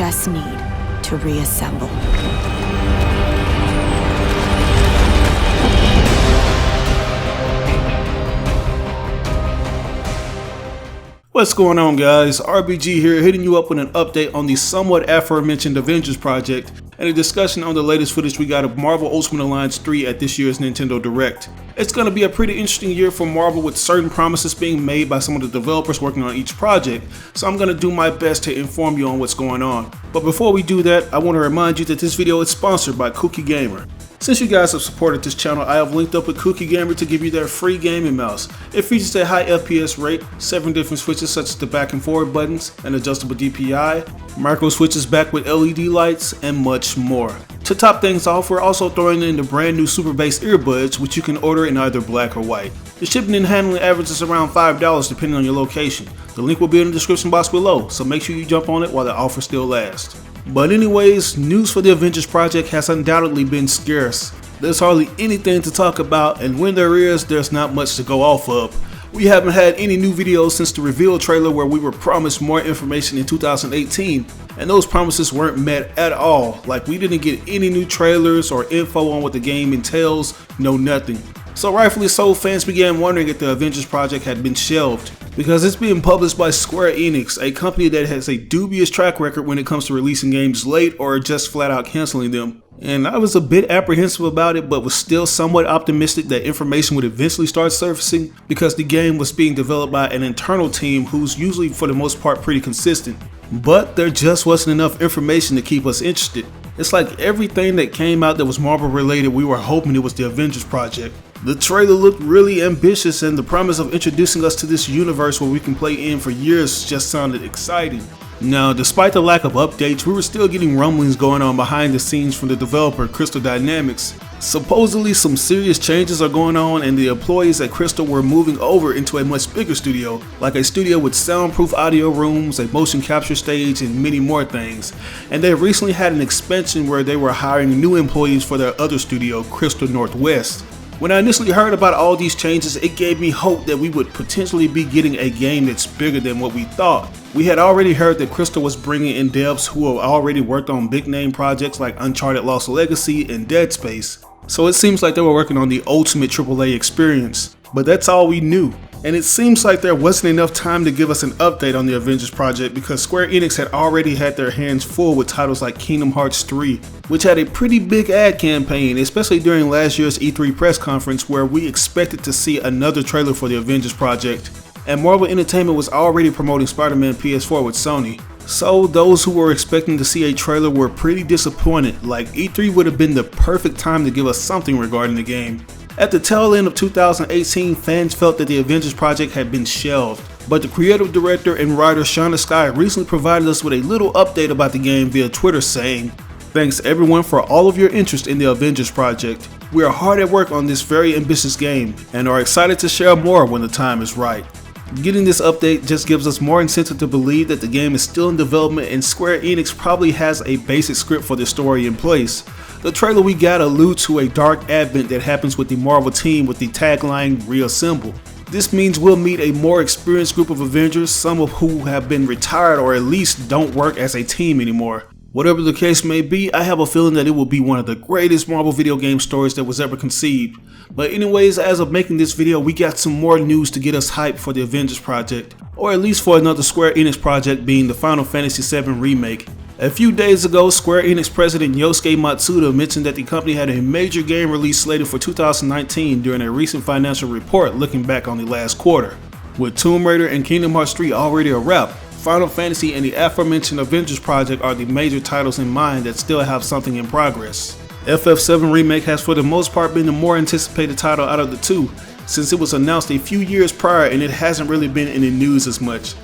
just need to reassemble. What's going on, guys? RBG here, hitting you up with an update on the somewhat aforementioned Avengers Project and a discussion on the latest footage we got of Marvel Ultimate Alliance 3 at this year's Nintendo Direct. It's going to be a pretty interesting year for Marvel, with certain promises being made by some of the developers working on each project, so I'm going to do my best to inform you on what's going on. But before we do that, I want to remind you that this video is sponsored by Kooky Gamer. Since you guys have supported this channel, I have linked up with Kooky Gamer to give you their free gaming mouse. It features a high FPS rate, 7 different switches such as the back and forward buttons, an adjustable DPI, micro switches backed with LED lights, and much more. To top things off, we're also throwing in the brand new Super Bass earbuds, which you can order in either black or white. The shipping and handling averages around $5 depending on your location. The link will be in the description box below, so make sure you jump on it while the offer still lasts. But anyways, news for the Avengers Project has undoubtedly been scarce. There's hardly anything to talk about, and when there is, there's not much to go off of. We haven't had any new videos since the reveal trailer where we were promised more information in 2018, and those promises weren't met at all. Like, we didn't get any new trailers or info on what the game entails, no nothing. So rightfully so, fans began wondering if the Avengers Project had been shelved, because it's being published by Square Enix, a company that has a dubious track record when it comes to releasing games late or just flat out canceling them. And I was a bit apprehensive about it, but was still somewhat optimistic that information would eventually start surfacing, because the game was being developed by an internal team who's usually for the most part pretty consistent. But there just wasn't enough information to keep us interested. It's like everything that came out that was Marvel related, we were hoping it was the Avengers Project. The trailer looked really ambitious, and the promise of introducing us to this universe where we can play in for years just sounded exciting. Now, despite the lack of updates, we were still getting rumblings going on behind the scenes from the developer Crystal Dynamics. Supposedly some serious changes are going on, and the employees at Crystal were moving over into a much bigger studio, like a studio with soundproof audio rooms, a motion capture stage, and many more things. And they recently had an expansion where they were hiring new employees for their other studio, Crystal Northwest. When I initially heard about all these changes, it gave me hope that we would potentially be getting a game that's bigger than what we thought. We had already heard that Crystal was bringing in devs who have already worked on big name projects like Uncharted Lost Legacy and Dead Space. So it seems like they were working on the ultimate AAA experience. But that's all we knew. And it seems like there wasn't enough time to give us an update on the Avengers Project, because Square Enix had already had their hands full with titles like Kingdom Hearts 3, which had a pretty big ad campaign, especially during last year's E3 press conference, where we expected to see another trailer for the Avengers Project. And Marvel Entertainment was already promoting Spider-Man PS4 with Sony. So those who were expecting to see a trailer were pretty disappointed. Like, E3 would have been the perfect time to give us something regarding the game. At the tail end of 2018, fans felt that the Avengers Project had been shelved, but the creative director and writer Shana Skye recently provided us with a little update about the game via Twitter, saying, "Thanks everyone for all of your interest in the Avengers Project. We are hard at work on this very ambitious game and are excited to share more when the time is right." Getting this update just gives us more incentive to believe that the game is still in development, and Square Enix probably has a basic script for the story in place. The trailer we got alludes to a dark advent that happens with the Marvel team with the tagline "Reassemble." This means we'll meet a more experienced group of Avengers, some of who have been retired or at least don't work as a team anymore. Whatever the case may be, I have a feeling that it will be one of the greatest Marvel video game stories that was ever conceived. But anyways, as of making this video, we got some more news to get us hyped for the Avengers Project, or at least for another Square Enix project, being the Final Fantasy VII Remake. A few days ago, Square Enix president Yosuke Matsuda mentioned that the company had a major game release slated for 2019 during a recent financial report looking back on the last quarter. With Tomb Raider and Kingdom Hearts 3 already a wrap, Final Fantasy and the aforementioned Avengers Project are the major titles in mind that still have something in progress. FF7 Remake has for the most part been the more anticipated title out of the two, since it was announced a few years prior and it hasn't really been in the news as much.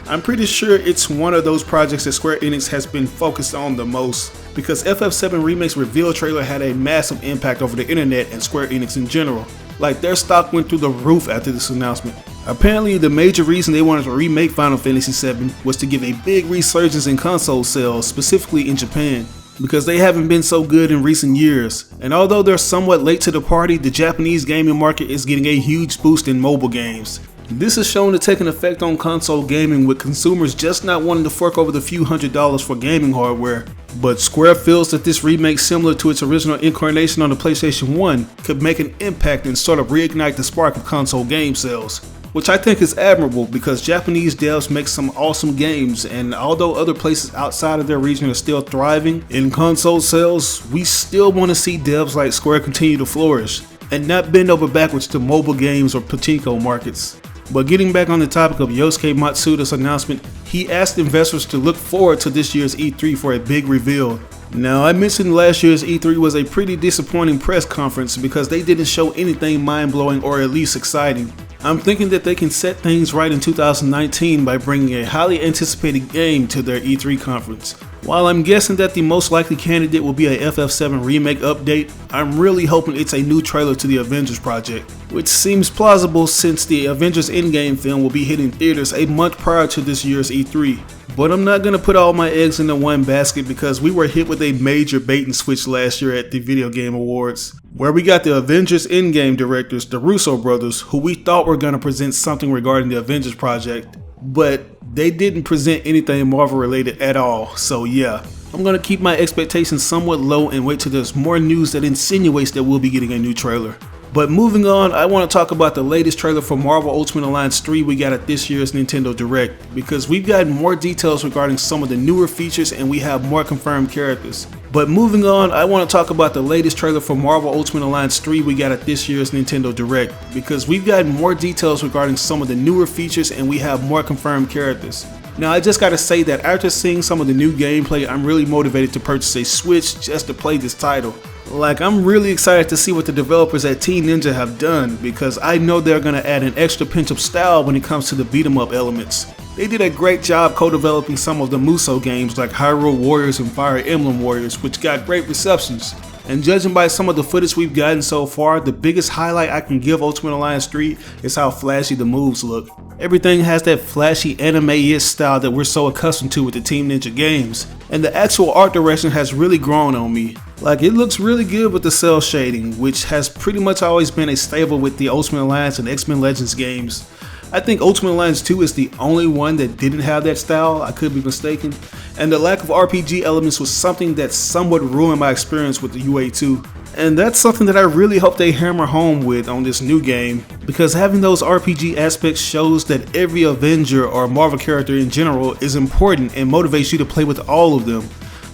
I'm pretty sure it's one of those projects that Square Enix has been focused on the most, because FF7 Remake's reveal trailer had a massive impact over the internet and Square Enix in general. Like, their stock went through the roof after this announcement. Apparently, the major reason they wanted to remake Final Fantasy VII was to give a big resurgence in console sales, specifically in Japan, because they haven't been so good in recent years. And although they're somewhat late to the party, the Japanese gaming market is getting a huge boost in mobile games. This has shown to take an effect on console gaming, with consumers just not wanting to fork over the few $100s for gaming hardware. But Square feels that this remake, similar to its original incarnation on the PlayStation 1, could make an impact and sort of reignite the spark of console game sales. Which I think is admirable, because Japanese devs make some awesome games, and although other places outside of their region are still thriving in console sales, we still want to see devs like Square continue to flourish, and not bend over backwards to mobile games or pachinko markets. But getting back on the topic of Yosuke Matsuda's announcement, he asked investors to look forward to this year's E3 for a big reveal. Now, I mentioned last year's E3 was a pretty disappointing press conference because they didn't show anything mind-blowing or at least exciting. I'm thinking that they can set things right in 2019 by bringing a highly anticipated game to their E3 conference. While I'm guessing that the most likely candidate will be a FF7 Remake update, I'm really hoping it's a new trailer to the Avengers Project, which seems plausible since the Avengers Endgame film will be hitting theaters a month prior to this year's E3. But I'm not going to put all my eggs into one basket because we were hit with a major bait and switch last year at the Video Game Awards, where we got the Avengers Endgame directors, the Russo brothers, who we thought were going to present something regarding the Avengers Project, but they didn't present anything Marvel related at all. So yeah, I'm going to keep my expectations somewhat low and wait till there's more news that insinuates that we'll be getting a new trailer. But moving on, I want to talk about the latest trailer for Marvel Ultimate Alliance 3 we got at this year's Nintendo Direct, because we've got more details regarding some of the newer features and we have more confirmed characters. But moving on, I want to talk about the latest trailer for Marvel Ultimate Alliance 3 we got at this year's Nintendo Direct, because we've got more details regarding some of the newer features and we have more confirmed characters. Now, I just gotta say that after seeing some of the new gameplay, I'm really motivated to purchase a Switch just to play this title. Like, I'm really excited to see what the developers at Team Ninja have done, because I know they're gonna add an extra pinch of style when it comes to the beat 'em up elements. They did a great job co-developing some of the Musou games like Hyrule Warriors and Fire Emblem Warriors, which got great receptions. And judging by some of the footage we've gotten so far, the biggest highlight I can give Ultimate Alliance 3 is how flashy the moves look. Everything has that flashy anime-ish style that we're so accustomed to with the Team Ninja games. And the actual art direction has really grown on me. Like, it looks really good with the cell shading, which has pretty much always been a staple with the Ultimate Alliance and X-Men Legends games. I think Ultimate Alliance 2 is the only one that didn't have that style, I could be mistaken, and the lack of RPG elements was something that somewhat ruined my experience with the UA2. And that's something that I really hope they hammer home with on this new game, because having those RPG aspects shows that every Avenger or Marvel character in general is important and motivates you to play with all of them.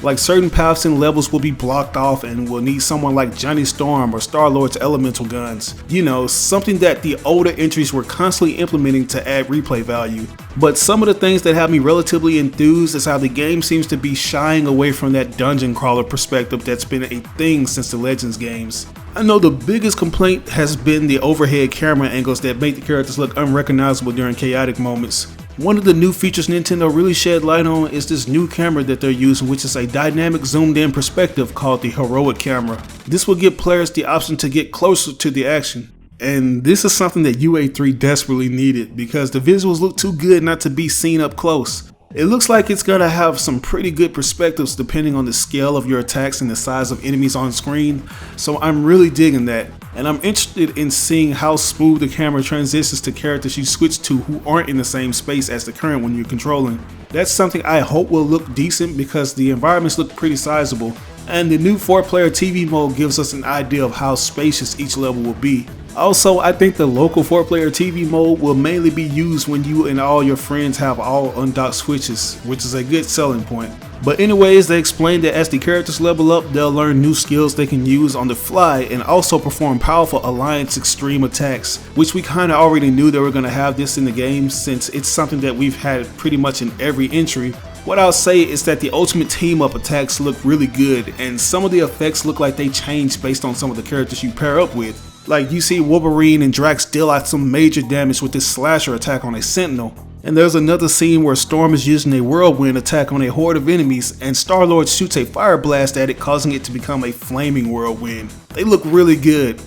Like, certain paths and levels will be blocked off and will need someone like Johnny Storm or Star-Lord's elemental guns. You know, something that the older entries were constantly implementing to add replay value. But some of the things that have me relatively enthused is how the game seems to be shying away from that dungeon crawler perspective that's been a thing since the Legends games. I know the biggest complaint has been the overhead camera angles that make the characters look unrecognizable during chaotic moments. One of the new features Nintendo really shed light on is this new camera that they're using, which is a dynamic zoomed in perspective called the Heroic Camera. This will give players the option to get closer to the action. And this is something that UA3 desperately needed, because the visuals look too good not to be seen up close. It looks like it's gonna have some pretty good perspectives depending on the scale of your attacks and the size of enemies on screen, so I'm really digging that. And I'm interested in seeing how smooth the camera transitions to characters you switch to who aren't in the same space as the current one you're controlling. That's something I hope will look decent because the environments look pretty sizable, and the new 4-player TV mode gives us an idea of how spacious each level will be. Also, I think the local 4-player TV mode will mainly be used when you and all your friends have all undocked switches, which is a good selling point. But anyways, they explained that as the characters level up, they'll learn new skills they can use on the fly and also perform powerful Alliance Extreme attacks, which we kinda already knew they were gonna have this in the game since it's something that we've had pretty much in every entry. What I'll say is that the ultimate team up attacks look really good, and some of the effects look like they changed based on some of the characters you pair up with. Like, you see Wolverine and Drax deal out some major damage with this slasher attack on a Sentinel. And there's another scene where Storm is using a whirlwind attack on a horde of enemies, and Star-Lord shoots a fire blast at it, causing it to become a flaming whirlwind. They look really good.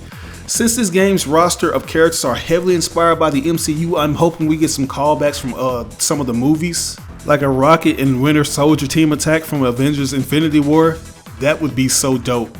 Since this game's roster of characters are heavily inspired by the MCU, I'm hoping we get some callbacks from some of the movies, like a Rocket and Winter Soldier team attack from Avengers Infinity War. That would be so dope.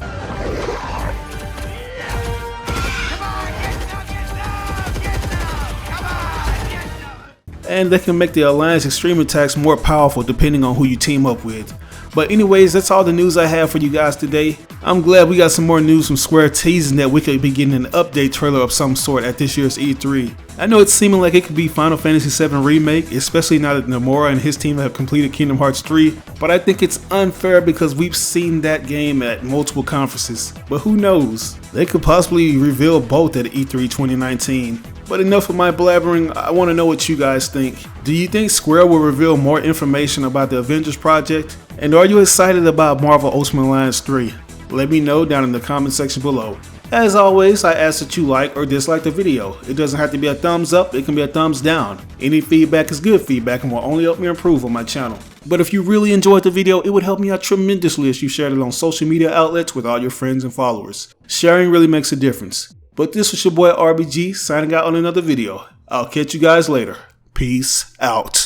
and they can make the Alliance extreme attacks more powerful depending on who you team up with. But anyways, that's all the news I have for you guys today. I'm glad we got some more news from Square teasing that we could be getting an update trailer of some sort at this year's E3. I know it's seeming like it could be Final Fantasy VII Remake, especially now that Nomura and his team have completed Kingdom Hearts 3, but I think it's unfair because we've seen that game at multiple conferences. But who knows? They could possibly reveal both at E3 2019. But enough of my blabbering, I want to know what you guys think. Do you think Square will reveal more information about the Avengers Project? And are you excited about Marvel Ultimate Alliance 3? Let me know down in the comment section below. As always, I ask that you like or dislike the video. It doesn't have to be a thumbs up, it can be a thumbs down. Any feedback is good feedback and will only help me improve on my channel. But if you really enjoyed the video, it would help me out tremendously if you shared it on social media outlets with all your friends and followers. Sharing really makes a difference. But this was your boy RBG signing out on another video. I'll catch you guys later. Peace out.